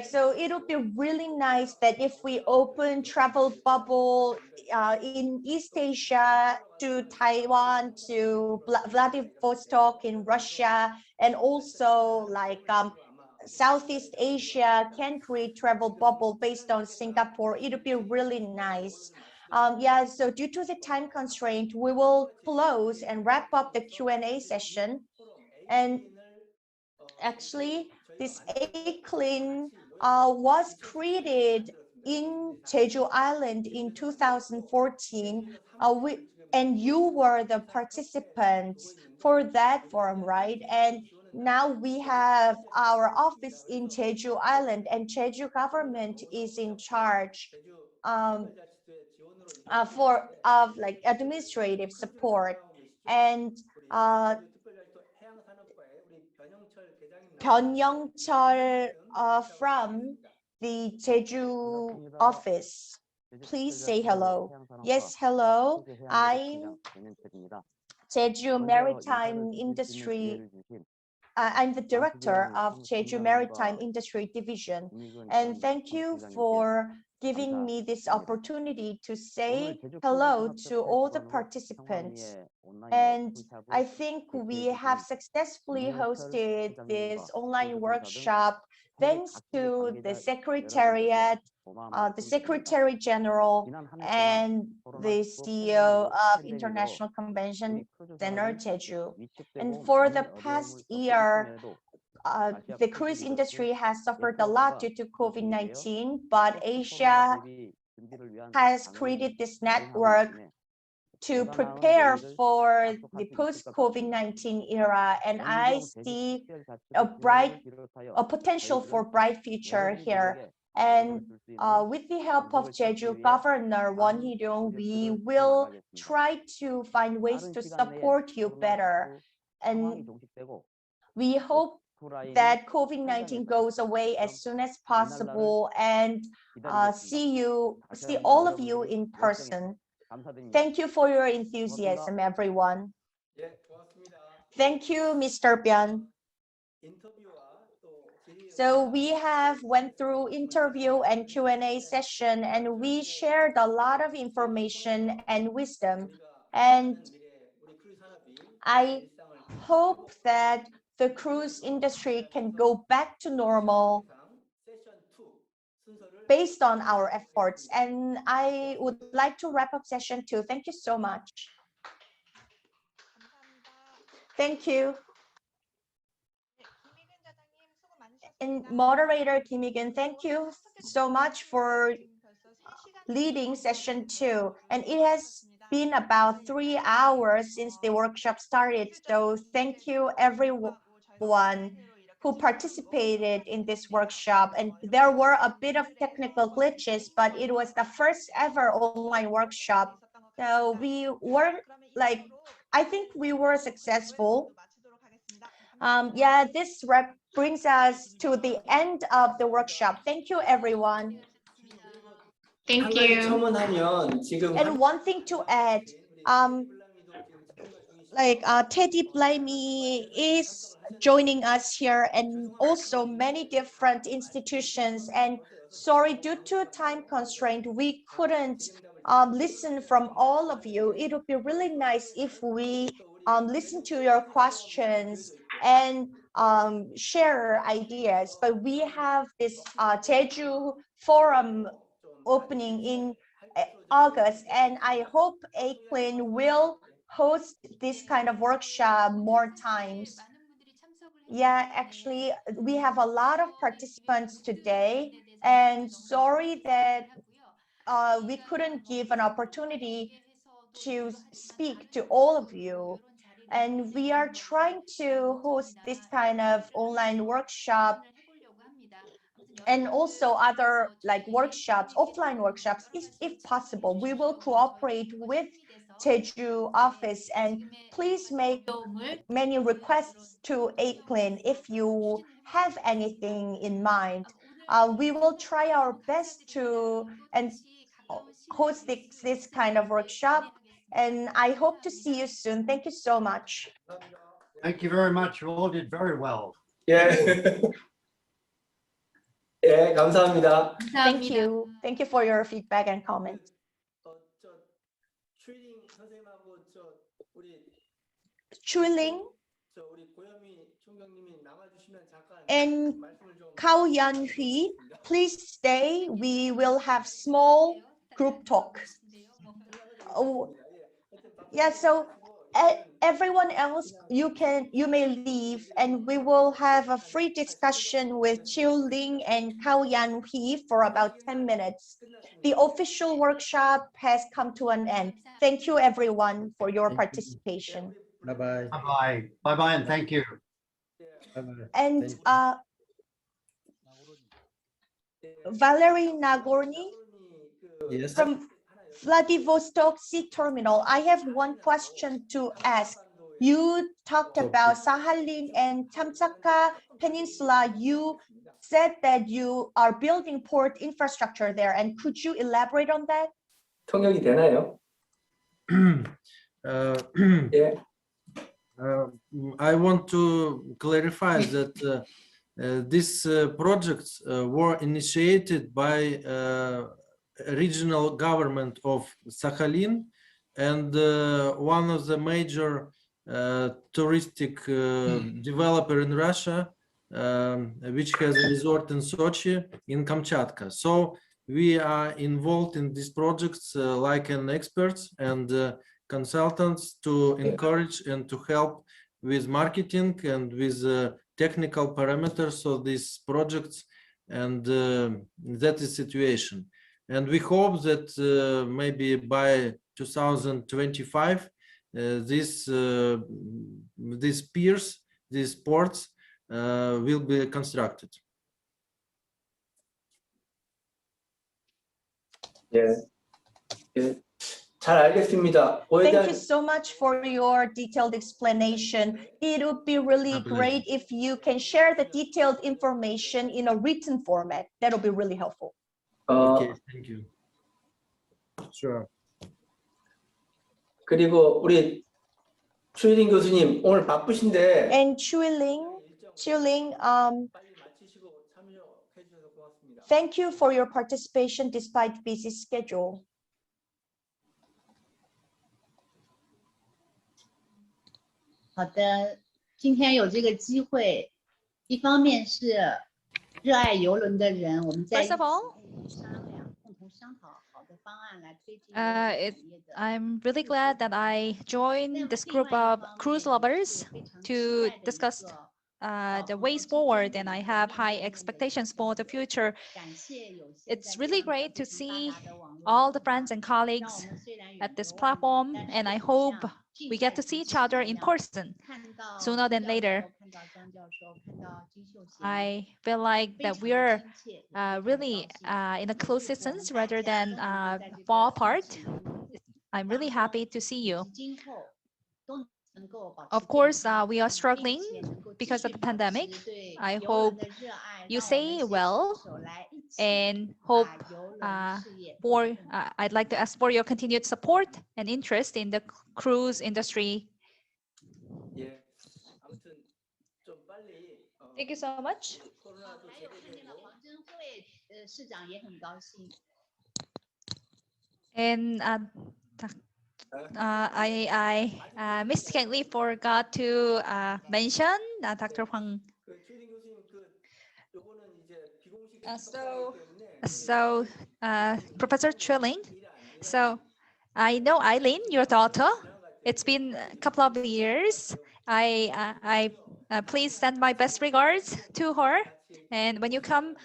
so it would be really nice that if we open travel bubble in East Asia to Taiwan, to Vladivostok in Russia, and also like Southeast Asia can create travel bubble based on Singapore. It would be really nice. Yeah, so due to the time constraint, we will close and wrap up the Q&A session. And actually, this ACLN was created in Jeju Island in 2014. and you were the participants for that forum, right? And now we have our office in Jeju Island, and Jeju government is in charge of like administrative support. And 변영철 from the Jeju office, please say hello. Yes, hello. I'm Jeju Maritime Industry. I'm the director of Jeju Maritime Industry Division, and thank you for giving me this opportunity to say hello to all the participants. And I think we have successfully hosted this online workshop thanks to the Secretariat, the Secretary General, and the CEO of International Convention Center, Jeju. And for the past year, the cruise industry has suffered a lot due to COVID-19, but Asia has created this network to prepare for the post-COVID-19 era, and I see a potential for bright future here. And with the help of Jeju Governor Won Hee-ryong, we will try to find ways to support you better. And we hope that COVID-19 goes away as soon as possible, and see all of you in person. Thank you for your enthusiasm, everyone. Thank you, Mr. Byun. So we have went through interview and Q&A session, and we shared a lot of information and wisdom. And I hope that the cruise industry can go back to normal based on our efforts. And I would like to wrap up session 2. Thank you so much. Thank you. And moderator Kim Hee-gyun, thank you so much for leading session 2. And it has been about 3 hours since the workshop started. So thank you everyone who participated in this workshop. And there were a bit of technical glitches, but it was the first ever online workshop. So we were like, I think we were successful. Yeah, this brings us to the end of the workshop. Thank you, everyone.
Thank you.
And one thing to add, Teddy Blamey is joining us here, and also many different institutions. And sorry, due to time constraint, we couldn't listen from all of you. It would be really nice if we listen to your questions and share ideas. But we have this Jeju Forum opening in August, and I hope ACLN will host this kind of workshop more times. Yeah, actually, we have a lot of participants today, and sorry that we couldn't give an opportunity to speak to all of you. And we are trying to host this kind of online workshop and also other like workshops, offline workshops, if possible. We will cooperate with Jeju office, and please make many requests to ACLN if you have anything in mind. We will try our best to host this kind of workshop, and I hope to see you soon. Thank you so much.
Thank you very much. You all did very well.
예. 예, 감사합니다.
Thank you. Thank you for your feedback and comments. Chuling and Kao Yan-hui, please stay. We will have small group talk. Oh, yeah, so Everyone else, you may leave, and we will have a free discussion with Chiu Ling and Kao Yan Hui for about 10 minutes. The official workshop has come to an end. Thank you, everyone, for your participation.
Bye-bye.
Bye-bye. Bye-bye, and thank you.
Bye-bye.
And
Thank you.
Valerie Nagorny
Yes.
from Vladivostok Sea Terminal. I have one question to ask. You talked about Sakhalin and Kamchatka Peninsula. You said that you are building port infrastructure there, and could you elaborate on that?
통역이 되나요? 예.
I want to clarify that these projects were initiated by regional government of Sakhalin, and one of the major touristic developer in Russia, which has a resort in Sochi in Kamchatka. So we are involved in these projects like an experts and consultants to encourage and to help with marketing and with technical parameters of these projects, and that is situation. And we hope that maybe by 2025 these piers, these ports will be constructed.
예. 예. 잘 알겠습니다.
Thank you so much for your detailed explanation. It would be really great if you can share the detailed information in a written format. That would be really helpful.
Okay, thank you. Sure.
그리고 우리 추일인 교수님 오늘 바쁘신데
And Chiu Ling, thank you for your participation despite busy schedule.
好的，今天有这个机会，一方面是热爱邮轮的人，我们在
First of all,
商量，共同商讨好的方案来推进。
I'm really glad that I joined this group of cruise lovers to discuss the ways forward, and I have high expectations for the future. It's really great to see all the friends and colleagues at this platform, and I hope we get to see each other in person sooner than later. I feel like that we're really in a close distance rather than far apart. I'm really happy to see you. Of course, we are struggling because of the pandemic. I hope you stay well and hope I'd like to ask for your continued support and interest in the cruise industry. Thank you so much. And I mistakenly forgot to mention Dr. Hwang. Professor Trilling. So I know Eileen, your daughter. It's been a couple of years. Please send my best regards to her. And when you come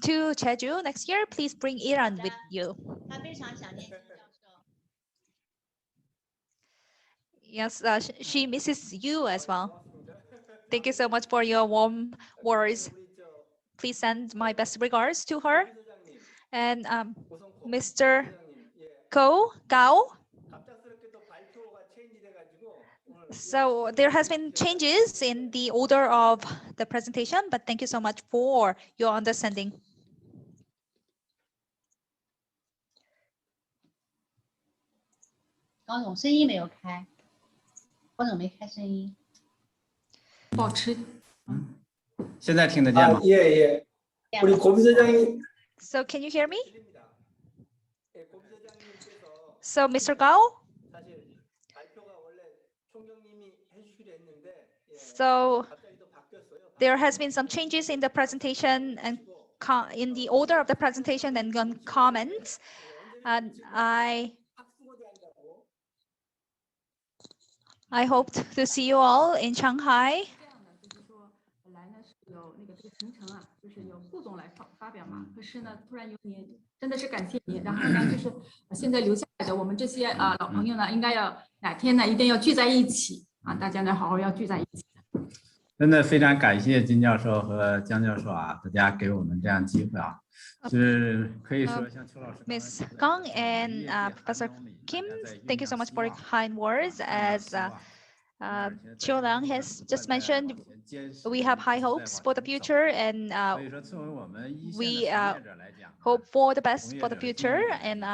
to Jeju next year, please bring Iran with you. Yes, she misses you as well. Thank you so much for your warm words. Please send my best regards to her. And Mr. Gao. So there has been changes in the order of the presentation, but thank you so much for your understanding. So can you hear me? So Mr. Gao? So there has been some changes in the presentation and in the order of the presentation and comments. And I hope to see you all in Shanghai.
本来呢是有那个这个行程啊，就是由顾总来发表嘛。可是呢，突然有你，真的是感谢你。然后呢，就是现在留下来的我们这些老朋友呢，应该要哪天呢一定要聚在一起啊，大家呢好好要聚在一起。
真的非常感谢金教授和江教授啊，大家给我们这样机会啊，是可以说像邱老师。
Ms. Kang and Professor Kim, thank you so much for your kind words. As Chiu Lang has just mentioned, we have high hopes for the future, and we hope for the best for the future, and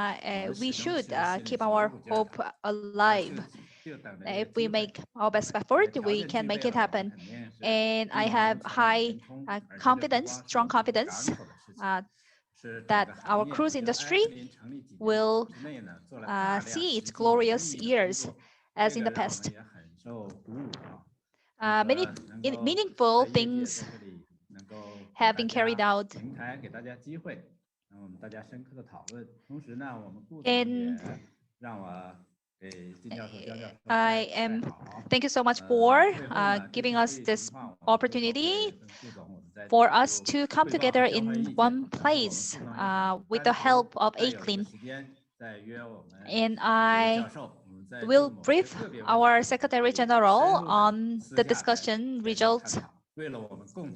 we should keep our hope alive. If we make our best effort, we can make it happen. And I have high confidence, strong confidence that our cruise industry will see its glorious years as in the past. Many meaningful things have been carried out. And thank you so much for giving us this opportunity for us to come together in one place with the help of ACLN. And I will brief our Secretary General on the discussion results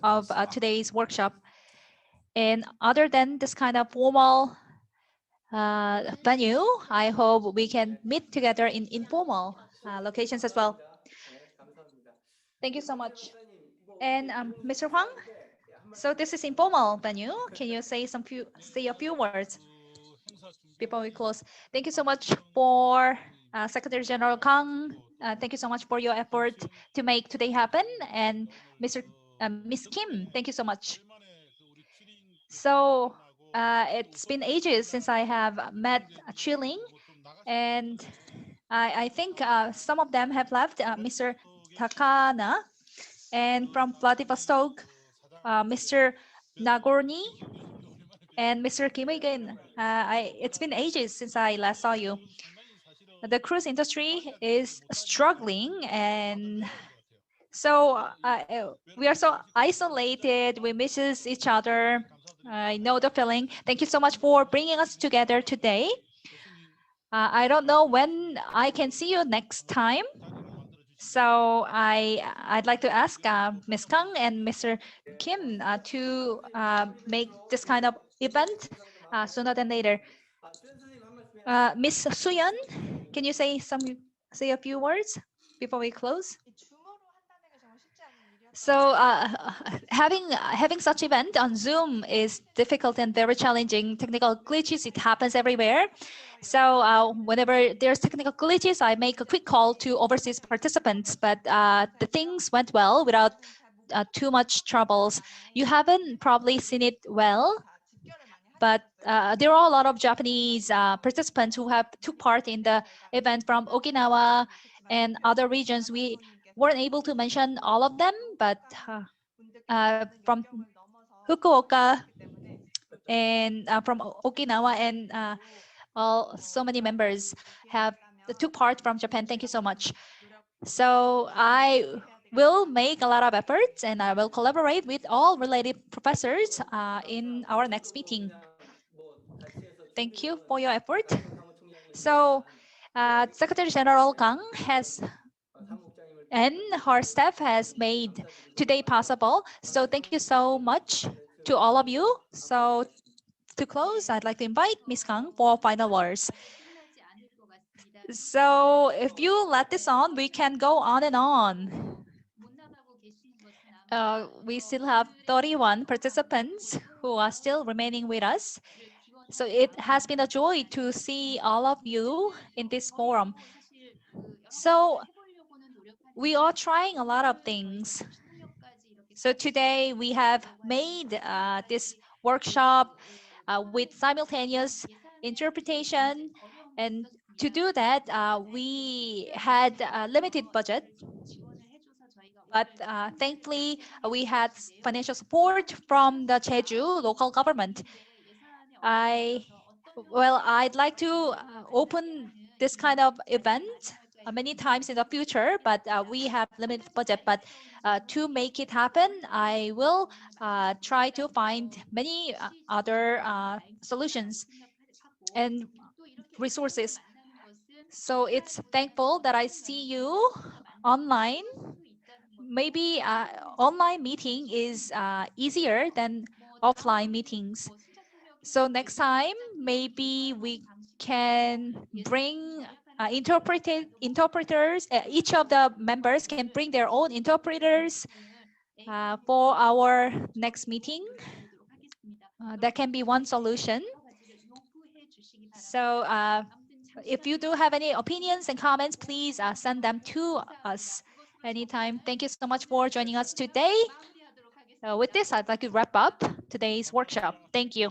of today's workshop. And other than this kind of formal venue, I hope we can meet together in informal locations as well. Thank you so much. And Mr. Huang, so this is informal venue. Can you say a few words before we close? Thank you so much for Secretary General Kang. Thank you so much for your effort to make today happen. And Ms. Kim, thank you so much. So it's been ages since I have met Chilling, and I think some of them have left. Mr. Takana, and from Vladivostok, Mr. Nagorny, and Mr. Kim again. It's been ages since I last saw you. The cruise industry is struggling, and so we are so isolated. We miss each other. I know the feeling. Thank you so much for bringing us together today. I don't know when I can see you next time. So I'd like to ask Ms. Kang and Mr. Kim to make this kind of event sooner than later. Ms. Suyeon, can you say a few words before we close? So having such event on Zoom is difficult and very challenging. Technical glitches, it happens everywhere. So whenever there's technical glitches, I make a quick call to overseas participants, but the things went well without too much troubles. You haven't probably seen it well, but there are a lot of Japanese participants who have took part in the event from Okinawa and other regions. We weren't able to mention all of them, but from Fukuoka and from Okinawa and so many members have took part from Japan. Thank you so much. So I will make a lot of efforts, and I will collaborate with all related professors in our next meeting. Thank you for your effort. So Secretary General Kang has and her staff has made today possible. So thank you so much to all of you. So to close, I'd like to invite Ms. Kang for final words. So if you let this on, we can go on and on. We still have 31 participants who are still remaining with us. So it has been a joy to see all of you in this forum. So we are trying a lot of things. So today we have made this workshop with simultaneous interpretation. And to do that, we had a limited budget. But thankfully, we had financial support from the Jeju local government. I'd like to open this kind of event many times in the future, but we have limited budget. But to make it happen, I will try to find many other solutions and resources. So it's thankful that I see you online. Maybe online meeting is easier than offline meetings. So next time, maybe we can bring interpreters. Each of the members can bring their own interpreters for our next meeting. That can be one solution. So if you do have any opinions and comments, please send them to us anytime. Thank you so much for joining us today. With this, I'd like to wrap up today's workshop. Thank you.